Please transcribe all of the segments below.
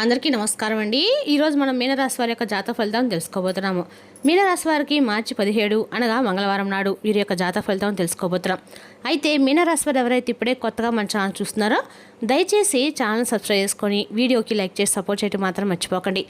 అందరికీ నమస్కారం అండి. ఈరోజు మనం మీనరాశి వారి యొక్క జాతక ఫలితాలను తెలుసుకోబోతున్నాము. మీనరాశి వారికి మార్చి 17 అనగా మంగళవారం నాడు వీరి యొక్క జాతక ఫలితాలను తెలుసుకోబోతున్నాం. అయితే మీనరాశి వారు ఎవరైతే ఇప్పుడే కొత్తగా మన ఛానల్ చూస్తున్నారో దయచేసి ఛానల్ సబ్స్క్రైబ్ చేసుకొని వీడియోకి లైక్ చేసి సపోర్ట్ చేయడం మాత్రం మర్చిపోకండి.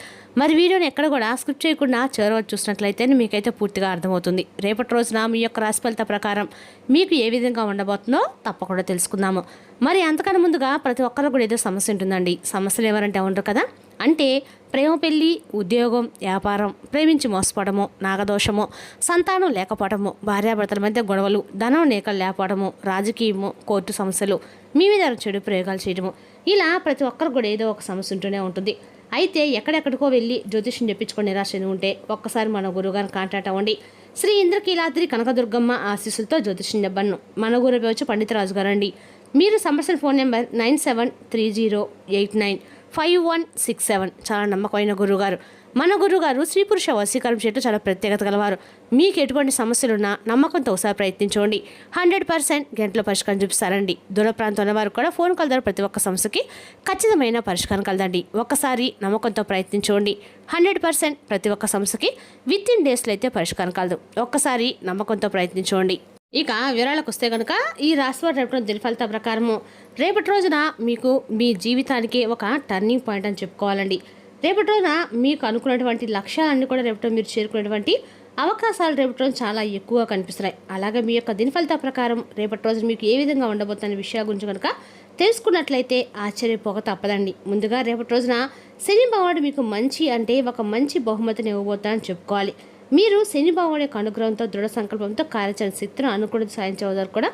మరి వీడియోని ఎక్కడ కూడా స్కిప్ చేయకుండా చివరి చూసినట్లయితే మీకైతే పూర్తిగా అర్థమవుతుంది. రేపటి రోజున మీ యొక్క రాశి ఫలిత ప్రకారం మీకు ఏ విధంగా ఉండబోతుందో తప్పకుండా తెలుసుకుందాము. మరి అంతకన్నా ముందుగా ప్రతి ఒక్కరు కూడా ఏదో సమస్య ఉంటుందండి. సమస్యలు ఎవరంటే ఉండరు కదా, అంటే ప్రేమ, పెళ్లి, ఉద్యోగం, వ్యాపారం, ప్రేమించి మోసపోవడము, నాగదోషము, సంతానం లేకపోవడము, భార్యాభర్తల మధ్య గొడవలు, ధనం లేక లేకపోవడము, రాజకీయము, కోర్టు సమస్యలు, మీ మీద చెడు ప్రయోగాలు చేయడము, ఇలా ప్రతి ఒక్కరు కూడా ఏదో ఒక సమస్య ఉంటూనే ఉంటుంది. అయితే ఎక్కడెక్కడికో వెళ్ళి జ్యోతిష్యం చెప్పించుకొని నిరాశ ఉంటే ఒక్కసారి మన గురువుగారిని కాంటాక్ట్ అవ్వండి. శ్రీ ఇంద్రకీలాద్రి కనకదుర్గమ్మ ఆశీస్సులతో జ్యోతిష్యం చెప్పను. మన గురువు వచ్చి పండితరాజు గారండి. మీరు సంప్రదించిన ఫోన్ నెంబర్ 9730895167. చాలా నమ్మకమైన గురువుగారు. మన గురువుగారు స్త్రీ పురుష వశీకరణ చేయటం చాలా ప్రత్యేకత గలవారు. మీకు ఎటువంటి సమస్యలున్నా నమ్మకంతో ఒకసారి ప్రయత్నించండి. 100% గంటల పరిష్కారం చూపిస్తారండి. దూర ప్రాంతంలో వారు కూడా ఫోన్ కాల్ ద్వారా ప్రతి ఒక్క సమస్యకి ఖచ్చితమైన పరిష్కారం కలదండి. ఒక్కసారి నమ్మకంతో ప్రయత్నించండి. 100% ప్రతి ఒక్క సమస్యకి విత్-ఇన్ డేస్లో అయితే పరిష్కారం కలదు. ఒక్కసారి నమ్మకంతో ప్రయత్నించండి. ఇక వివరాలకు వస్తే కనుక ఈ రాశివారి రేపటి దిన ఫలితాల ప్రకారము రేపటి రోజున మీకు మీ జీవితానికి ఒక టర్నింగ్ పాయింట్ అని చెప్పుకోవాలండి. రేపటి రోజున మీకు అనుకున్నటువంటి లక్ష్యాలన్నీ కూడా రేపటి మీరు చేరుకునేటువంటి అవకాశాలు రేపటి రోజు చాలా ఎక్కువగా కనిపిస్తున్నాయి. అలాగే మీ యొక్క దిన ఫలితాల ప్రకారం రేపటి రోజు మీకు ఏ విధంగా ఉండబోతున్న విషయాల గురించి కనుక తెలుసుకున్నట్లయితే ఆశ్చర్యపోక తప్పదండి. ముందుగా రేపటి రోజున శని భగవానుడు మీకు ఒక మంచి బహుమతిని ఇవ్వబోతానని చెప్పుకోవాలి. మీరు శని భగవానుడి యొక్క అనుగ్రహంతో, దృఢ సంకల్పంతో, కార్యాచరణ శక్తిని అనుకున్నది సాధించేవారు కూడా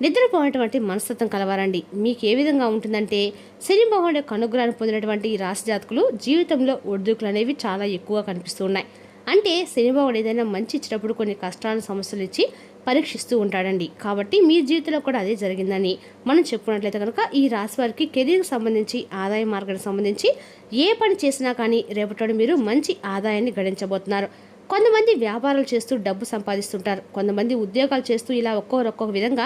నిద్రపోయేటువంటి మనస్తత్వం కలవారండి. మీకు ఏ విధంగా ఉంటుందంటే శని భగవానుడి యొక్క అనుగ్రహాన్ని పొందినటువంటి ఈ రాశి జాతకులు జీవితంలో ఒడిదుడుకులు అనేవి చాలా ఎక్కువగా కనిపిస్తూ ఉన్నాయి. అంటే శని భగవానుడు ఏదైనా మంచి ఇచ్చినప్పుడు కొన్ని కష్టాలను, సమస్యలు ఇచ్చి పరీక్షిస్తూ ఉంటాడండి. కాబట్టి మీ జీవితంలో కూడా అదే జరిగిందని మనం చెప్పుకున్నట్లయితే కనుక ఈ రాశి వారికి కెరీర్కి సంబంధించి, ఆదాయ మార్గానికి సంబంధించి ఏ పని చేసినా కానీ రేపటి మీరు మంచి ఆదాయాన్ని గడించబోతున్నారు. కొంతమంది వ్యాపారాలు చేస్తూ డబ్బు సంపాదిస్తుంటారు. కొంతమంది ఉద్యోగాలు చేస్తూ ఇలా ఒక్కొక్క విధంగా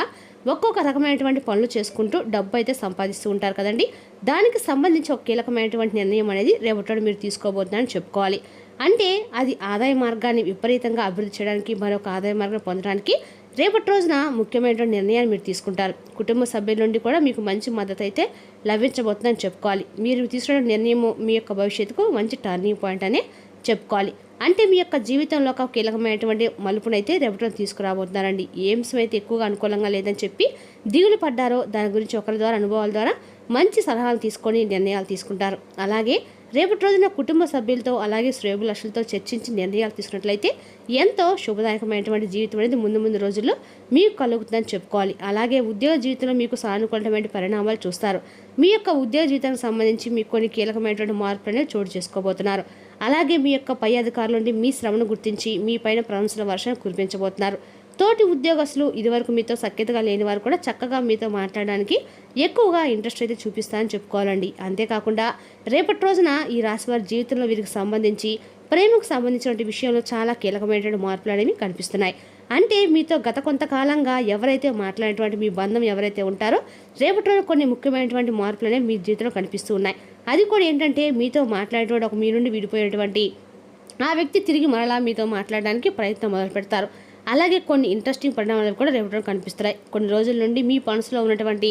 ఒక్కొక్క రకమైనటువంటి పనులు చేసుకుంటూ డబ్బు అయితే సంపాదిస్తూ ఉంటారు కదండి. దానికి సంబంధించి ఒక కీలకమైనటువంటి నిర్ణయం అనేది రేపటి మీరు తీసుకోబోతున్నారని చెప్పుకోవాలి. అంటే అది ఆదాయ మార్గాన్ని విపరీతంగా అభివృద్ధి చేయడానికి, మరొక ఆదాయ మార్గాన్ని పొందడానికి రేపటి రోజున ముఖ్యమైనటువంటి నిర్ణయాన్ని మీరు తీసుకుంటారు. కుటుంబ సభ్యుల నుండి కూడా మీకు మంచి మద్దతు అయితే లభించబోతుందని చెప్పుకోవాలి. మీరు తీసుకున్న నిర్ణయము మీ యొక్క భవిష్యత్తుకు మంచి టర్నింగ్ పాయింట్ అనే చెప్పుకోవాలి. అంటే మీ యొక్క జీవితంలో ఒక కీలకమైనటువంటి మలుపునైతే రేపటి తీసుకురాబోతున్నారండి. ఏ అంశం అయితే ఎక్కువగా అనుకూలంగా లేదని చెప్పి దిగులు పడ్డారో దాని గురించి ఒకరి ద్వారా, అనుభవాల ద్వారా మంచి సలహాలు తీసుకొని నిర్ణయాలు తీసుకుంటారు. అలాగే రేపటి రోజున కుటుంబ సభ్యులతో, అలాగే శ్రేయోభిలాషులతో చర్చించి నిర్ణయాలు తీసుకున్నట్లయితే ఎంతో శుభదాయకమైనటువంటి జీవితం అనేది ముందు రోజుల్లో మీకు కలుగుతుందని చెప్పుకోవాలి. అలాగే ఉద్యోగ జీవితంలో మీకు సానుకూలమైన పరిణామాలు చూస్తారు. మీ యొక్క ఉద్యోగ జీవితానికి సంబంధించి మీకు కొన్ని కీలకమైనటువంటి మార్పులు అనేవి చోటు చేసుకోబోతున్నారు. అలాగే మీ యొక్క పై అధికారుల నుండి మీ శ్రమను గుర్తించి మీ పైన ప్రశంసల వర్షం కురిపించబోతున్నారు. తోటి ఉద్యోగస్తులు, ఇదివరకు మీతో సఖ్యతగా లేని వారు కూడా చక్కగా మీతో మాట్లాడడానికి ఎక్కువగా ఇంట్రెస్ట్ అయితే చూపిస్తారని చెప్పుకోవాలండి. అంతేకాకుండా రేపటి రోజున ఈ రాశి వారి జీవితంలో వీరికి సంబంధించి ప్రేమకు సంబంధించిన విషయంలో చాలా కీలకమైనటువంటి మార్పులు అనేవి కనిపిస్తున్నాయి. అంటే మీతో గత కొంతకాలంగా ఎవరైతే మాట్లాడేటువంటి మీ బంధం ఎవరైతే ఉంటారో రేపటి రోజు కొన్ని ముఖ్యమైనటువంటి మార్పులు అనేవి మీ జీవితంలో కనిపిస్తూ ఉన్నాయి. అది కూడా ఏంటంటే మీతో మాట్లాడేటువంటి ఒక మీ నుండి విడిపోయేటువంటి ఆ వ్యక్తి తిరిగి మరలా మీతో మాట్లాడడానికి ప్రయత్నం మొదలు పెడతారు. అలాగే కొన్ని ఇంట్రెస్టింగ్ పరిణామాలు కూడా రేపటి కనిపిస్తున్నాయి. కొన్ని రోజుల నుండి మీ మనసులో ఉన్నటువంటి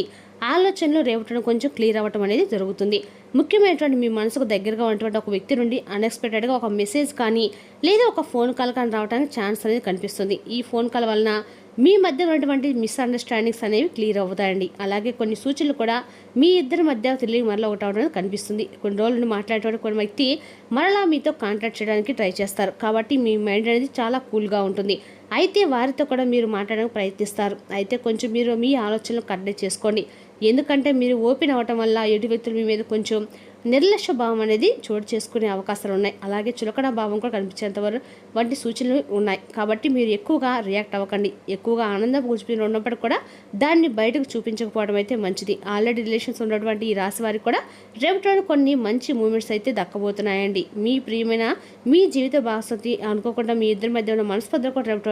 ఆలోచనలు రేపటి కొంచెం క్లియర్ అవ్వటం అనేది జరుగుతుంది. ముఖ్యమైనటువంటి మీ మనసుకు దగ్గరగా ఉన్నటువంటి ఒక వ్యక్తి నుండి అన్ఎక్స్పెక్టెడ్గా ఒక మెసేజ్ కానీ లేదా ఒక ఫోన్ కాల్ కానీ రావడానికి ఛాన్స్ అనేది కనిపిస్తుంది. ఈ ఫోన్ కాల్ వలన మీ మధ్య ఉన్నటువంటి మిస్అండర్స్టాండింగ్స్ అనేవి క్లియర్ అవుతాయండి. అలాగే కొన్ని సూచనలు కూడా మీ ఇద్దరి మధ్య తిరిగి మరలా ఒకటి అవడం కనిపిస్తుంది. కొన్ని రోజుల నుండి మాట్లాడేటువంటి కొన్ని వ్యక్తి మరలా మీతో కాంటాక్ట్ చేయడానికి ట్రై చేస్తారు. కాబట్టి మీ మైండ్ అనేది చాలా కూల్గా ఉంటుంది. అయితే వారితో కూడా మీరు మాట్లాడడానికి ప్రయత్నిస్తారు. అయితే కొంచెం మీరు మీ ఆలోచనలు కంట్రోల్ చేసుకోండి. ఎందుకంటే మీరు ఓపెన్ అవ్వటం వల్ల ఎటు వ్యక్తులు మీ మీద కొంచెం నిర్లక్ష్య భావం అనేది చోటు చేసుకునే అవకాశాలు ఉన్నాయి. అలాగే చులకన భావం కూడా కనిపించేంతవరకు వంటి సూచనలు ఉన్నాయి. కాబట్టి మీరు ఎక్కువగా రియాక్ట్ అవ్వకండి. ఎక్కువగా ఆనందం కూర్చుని ఉన్నప్పటికీ కూడా దాన్ని బయటకు చూపించకపోవడం అయితే మంచిది. ఆల్రెడీ రిలేషన్స్ ఉన్నటువంటి ఈ రాశి వారికి కూడా రేపటి కొన్ని మంచి మూమెంట్స్ అయితే దక్కబోతున్నాయండి. మీ ప్రియమైన మీ జీవిత భాగస్వామి అనుకోకుండా మీ ఇద్దరి మధ్య ఉన్న మనస్పర్ధలు కూడా రేపటి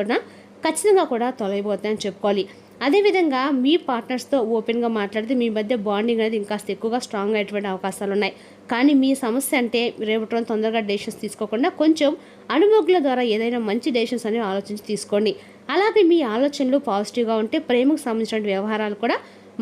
ఖచ్చితంగా కూడా తొలగిపోతాయని చెప్పుకోవాలి. అదేవిధంగా మీ పార్ట్నర్స్తో ఓపెన్గా మాట్లాడితే మీ మధ్య బాండింగ్ అనేది ఇంకాస్త ఎక్కువగా స్ట్రాంగ్ అయ్యేటువంటి అవకాశాలు ఉన్నాయి. కానీ మీ సమస్య అంటే రేపటి రోజు తొందరగా డెసిషన్స్ తీసుకోకుండా కొంచెం అనుభవజ్ఞుల ద్వారా ఏదైనా మంచి డెసిషన్స్ అనేవి ఆలోచించి తీసుకోండి. అలాగే మీ ఆలోచనలు పాజిటివ్గా ఉంటే ప్రేమకు సంబంధించిన వ్యవహారాలు కూడా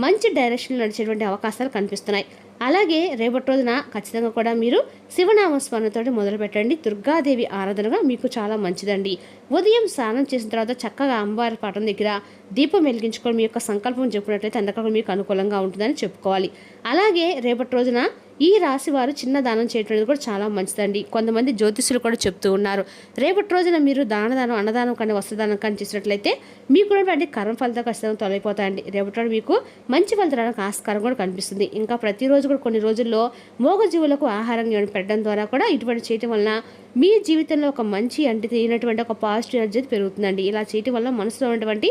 మంచి డైరెక్షన్లో నడిచేటువంటి అవకాశాలు కనిపిస్తున్నాయి. అలాగే రేపటి రోజున ఖచ్చితంగా కూడా మీరు శివనామస్మరణతో మొదలు పెట్టండి. దుర్గాదేవి ఆరాధనగా మీకు చాలా మంచిదండి. ఉదయం స్నానం చేసిన తర్వాత చక్కగా అమ్మవారి పటం దగ్గర దీపం వెలిగించుకొని మీ యొక్క సంకల్పం చెప్పినట్లయితే అందరికీ మీకు అనుకూలంగా ఉంటుందని చెప్పుకోవాలి. అలాగే రేపటి రోజున ఈ రాశి వారు చిన్న దానం చేయడం కూడా చాలా మంచిదండి. కొంతమంది జ్యోతిష్యులు కూడా చెప్తూ ఉన్నారు, రేపటి రోజున మీరు దానం అన్నదానం కానీ వస్త్రదానం కానీ చేసినట్లయితే మీకు ఉన్నటువంటి కర్మ ఫలితాలు ఖచ్చితంగా తొలగిపోతాయండి. రేపటి రోజు మీకు మంచి ఫలితాలకు ఆస్కారం కూడా కనిపిస్తుంది. ఇంకా ప్రతిరోజు కూడా కొన్ని రోజుల్లో మూగజీవులకు ఆహారం పెట్టడం ద్వారా కూడా ఇటువంటి చేయటం వలన మీ జీవితంలో ఒక మంచి అంటే తినటువంటి ఒక పాజిటివ్ ఎనర్జీ పెరుగుతుందండి. ఇలా చేయటం వల్ల మనసులో ఉన్నటువంటి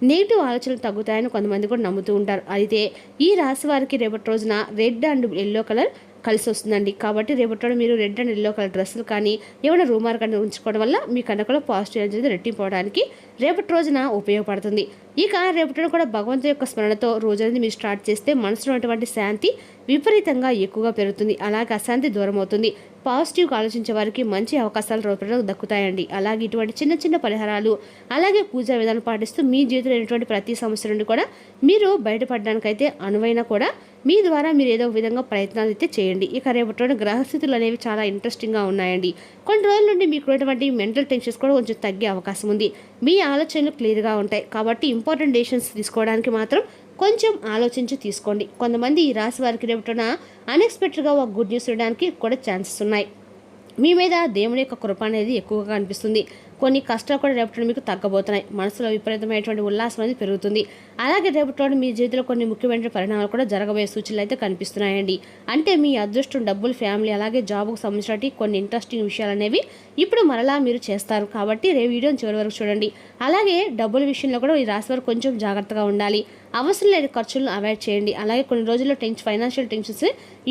నెగిటివ్ ఆలోచనలు తగ్గుతాయని కొంతమంది కూడా నమ్ముతూ ఉంటారు. అయితే ఈ రాశి వారికి రేపటి రోజున రెడ్ అండ్ ఎల్లో కలర్ కలిసి వస్తుందండి. కాబట్టి రేపటి మీరు రెడ్ అండ్ ఎల్లో కలర్ డ్రెస్సులు కానీ ఏమైనా రూమార్ కానీ ఉంచుకోవడం వల్ల మీ కనుకలో పాజిటివ్ ఎనర్జీ రెట్టింపోవడానికి రేపటి రోజున ఉపయోగపడుతుంది. ఇక రేపటి కూడా భగవంతుడి యొక్క స్మరణతో రోజు అనేది మీరు స్టార్ట్ చేస్తే మనసులో ఉన్నటువంటి శాంతి విపరీతంగా ఎక్కువగా పెరుగుతుంది. అలాగే అశాంతి దూరం అవుతుంది. పాజిటివ్గా ఆలోచించే వారికి మంచి అవకాశాలు రోజులకు దక్కుతాయండి. అలాగే ఇటువంటి చిన్న చిన్న పరిహారాలు అలాగే పూజా విధానం పాటిస్తూ మీ జీవితంలో ఉన్నటువంటి ప్రతి సమస్య నుండి కూడా మీరు బయటపడడానికైతే అనువైనా కూడా మీ ద్వారా మీరు ఏదో విధంగా ప్రయత్నాలు అయితే చేయండి. ఇక రేపటి గ్రహస్థితులు అనేవి చాలా ఇంట్రెస్టింగ్గా ఉన్నాయండి. కొన్ని రోజుల నుండి మీకు ఉన్నటువంటి మెంటల్ టెన్షన్స్ కూడా కొంచెం తగ్గే అవకాశం ఉంది. మీ ఆలోచనలు క్లియర్గా ఉంటాయి. కాబట్టి ఇంపార్టెంట్ డెసిషన్స్ తీసుకోవడానికి మాత్రం కొంచెం ఆలోచించి తీసుకోండి. కొంతమంది ఈ రాశి వారికి రేపటిన అన్ఎక్స్పెక్టెడ్గా ఒక గుడ్ న్యూస్ ఇవ్వడానికి కూడా ఛాన్సెస్ ఉన్నాయి. మీ మీద దేవుని యొక్క కృప అనేది ఎక్కువగా కనిపిస్తుంది. కొన్ని కష్టాలు కూడా రేపటి మీకు తగ్గబోతున్నాయి. మనసులో విపరీతమైనటువంటి ఉల్లాసం అనేది పెరుగుతుంది. అలాగే రేపటి మీ జీవితంలో కొన్ని ముఖ్యమైన పరిణామాలు కూడా జరగబోయే సూచనలు అయితే కనిపిస్తున్నాయండి. అంటే మీ అదృష్టం, డబ్బులు, ఫ్యామిలీ అలాగే జాబ్కు సంబంధించినటువంటి కొన్ని ఇంట్రెస్టింగ్ విషయాలు అనేవి ఇప్పుడు మరలా మీరు చేస్తారు. కాబట్టి వీడియోని చివరి వరకు చూడండి. అలాగే డబ్బుల విషయంలో కూడా ఈ రాశి వారు కొంచెం జాగ్రత్తగా ఉండాలి. అవసరం లేని ఖర్చులను అవాయిడ్ చేయండి. అలాగే కొన్ని రోజుల్లో ఫైనాన్షియల్ టెన్షన్స్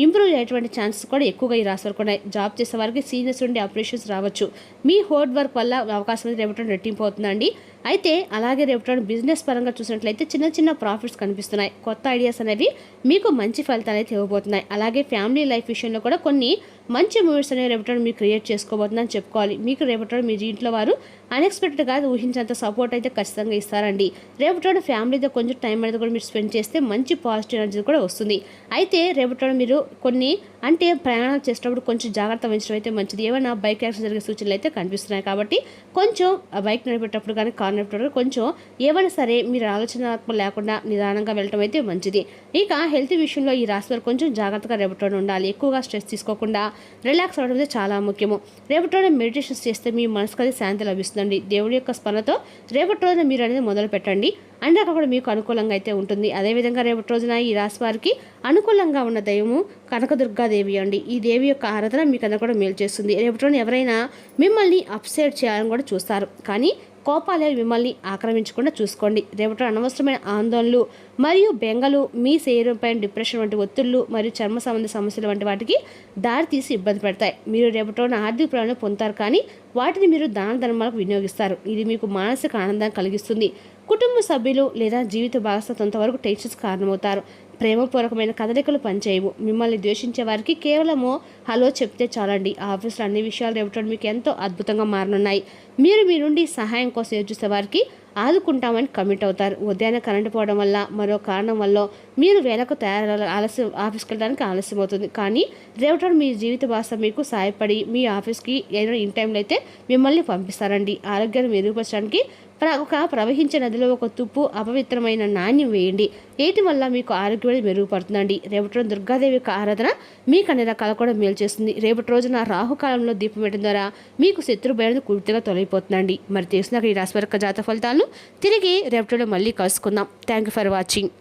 ఇంప్రూవ్ అయ్యేటువంటి ఛాన్సెస్ కూడా ఎక్కువగా ఈ రాశి వారికి ఉన్నాయి. జాబ్ చేసే వారికి సీనియర్స్ నుండి ఆపరేషన్స్ రావచ్చు. మీ హార్డ్ వర్క్ వల్ల అవకాశం రేపటి రెట్టింపు అవుతుందండి. అయితే అలాగే రేపటి బిజినెస్ పరంగా చూసినట్లయితే చిన్న చిన్న ప్రాఫిట్స్ కనిపిస్తున్నాయి. కొత్త ఐడియాస్ అనేవి మీకు మంచి ఫలితాలు అయితే ఇవ్వబోతున్నాయి. అలాగే ఫ్యామిలీ లైఫ్ విషయంలో కూడా కొన్ని మంచి మూమెంట్స్ అనేవి రేపటి మీరు క్రియేట్ చేసుకోబోతుందని చెప్పుకోవాలి. మీకు రేపటి మీ ఇంట్లో వారు అన్ఎక్స్పెక్టెడ్గా ఊహించేంత సపోర్ట్ అయితే ఖచ్చితంగా ఇస్తారండి. రేపటి ఫ్యామిలీతో కొంచెం టైం అనేది కూడా మీరు స్పెండ్ చేస్తే మంచి పాజిటివ్ ఎనర్జీ కూడా వస్తుంది. అయితే రేపటి మీరు కొన్ని అంటే ప్రయాణాలు చేసేటప్పుడు కొంచెం జాగ్రత్త వహించడం అయితే మంచిది. ఏమైనా బైక్ యాక్సిడెంట్ జరిగే సూచనలు అయితే కనిపిస్తున్నాయి. కాబట్టి కొంచెం బైక్ నడిపేటప్పుడు కానీ కార్ నడిపేటప్పుడు కొంచెం ఏమైనా సరే మీరు ఆలోచనాత్మక లేకుండా నిదానంగా వెళ్ళటం అయితే మంచిది. ఇక హెల్త్ విషయంలో ఈ రాశి వారు కొంచెం జాగ్రత్తగా రేపటి ఉండాలి. ఎక్కువగా స్ట్రెస్ తీసుకోకుండా రిలాక్స్ అవ్వడం అయితే చాలా ముఖ్యము. రేపటి మెడిటేషన్స్ చేస్తే మీ మనసుకు అది శాంతి లభిస్తుందండి. దేవుడి యొక్క స్మరణతో రేపటి రోజున మీరు అనేది మొదలు పెట్టండి. అంటే అక్కడ కూడా మీకు అనుకూలంగా అయితే ఉంటుంది. అదేవిధంగా రేపటి రోజున ఈ రాశి వారికి అనుకూలంగా ఉన్న దైవము కనకదుర్గాదేవి అండి. ఈ దేవి యొక్క ఆరాధన మీకు అందరూ కూడా మేలు చేస్తుంది. రేపటి రోజున ఎవరైనా మిమ్మల్ని అప్సెట్ చేయాలని కూడా చూస్తారు. కానీ కోపాలే మిమ్మల్ని ఆక్రమించకుండా చూసుకోండి. రేపటి అనవసరమైన ఆందోళనలు మరియు బెంగలు మీ శరీరంపై డిప్రెషన్ వంటి ఒత్తిళ్లు మరియు చర్మ సంబంధ సమస్యలు వంటి వాటికి దారి తీసి ఇబ్బంది పెడతాయి. మీరు రేపటి ఆర్థిక ప్రయోజనం పొందుతారు, కానీ వాటిని మీరు దాన ధర్మాలకు వినియోగిస్తారు. ఇది మీకు మానసిక ఆనందం కలిగిస్తుంది. కుటుంబ సభ్యులు లేదా జీవిత భాగస్వామ్యంతో వరకు టెన్షన్స్ కారణమవుతారు. ప్రేమపూర్వకమైన కదలికలు పనిచేయవు. మిమ్మల్ని ద్వేషించే వారికి కేవలము హలో చెప్తే చాలండి. ఆఫీస్లో అన్ని విషయాలు రేపటి మీకు ఎంతో అద్భుతంగా మారనున్నాయి. మీరు మీ నుండి సహాయం కోసం ఎదురుచూసే వారికి ఆదుకుంటామని కమిట్ అవుతారు. ఉదయాన్నే కరెంటు పోవడం వల్ల మరో కారణం వల్ల మీరు వేలకు ఆలస్యం ఆఫీస్కి వెళ్ళడానికి ఆలస్యం అవుతుంది. కానీ రేపటి మీ జీవిత భాష మీకు సహాయపడి మీ ఆఫీస్కి ఏదైనా ఇన్ టైంలో అయితే మిమ్మల్ని పంపిస్తారండి. ఆరోగ్యాన్ని మెరుగుపరచడానికి ఒక ప్రవహించే నదిలో ఒక తుప్పు అపవిత్రమైన నాణ్యం వేయండి. వీటి వల్ల మీకు ఆరోగ్యం మెరుగుపడుతుందండి. రేపటి రోజు దుర్గాదేవి యొక్క ఆరాధన మీకు అన్ని రకాల కూడా మేలు చేస్తుంది. రేపటి రోజున రాహుకాలంలో దీపం పెట్టడం ద్వారా మీకు శత్రు భయం పూర్తిగా తొలగిపోతుందండి. మరి తెలిసిన ఈ రాశి వారి జాతక ఫలితాలను తిరిగి రేపటిలో మళ్ళీ కలుసుకుందాం. Thank you for watching.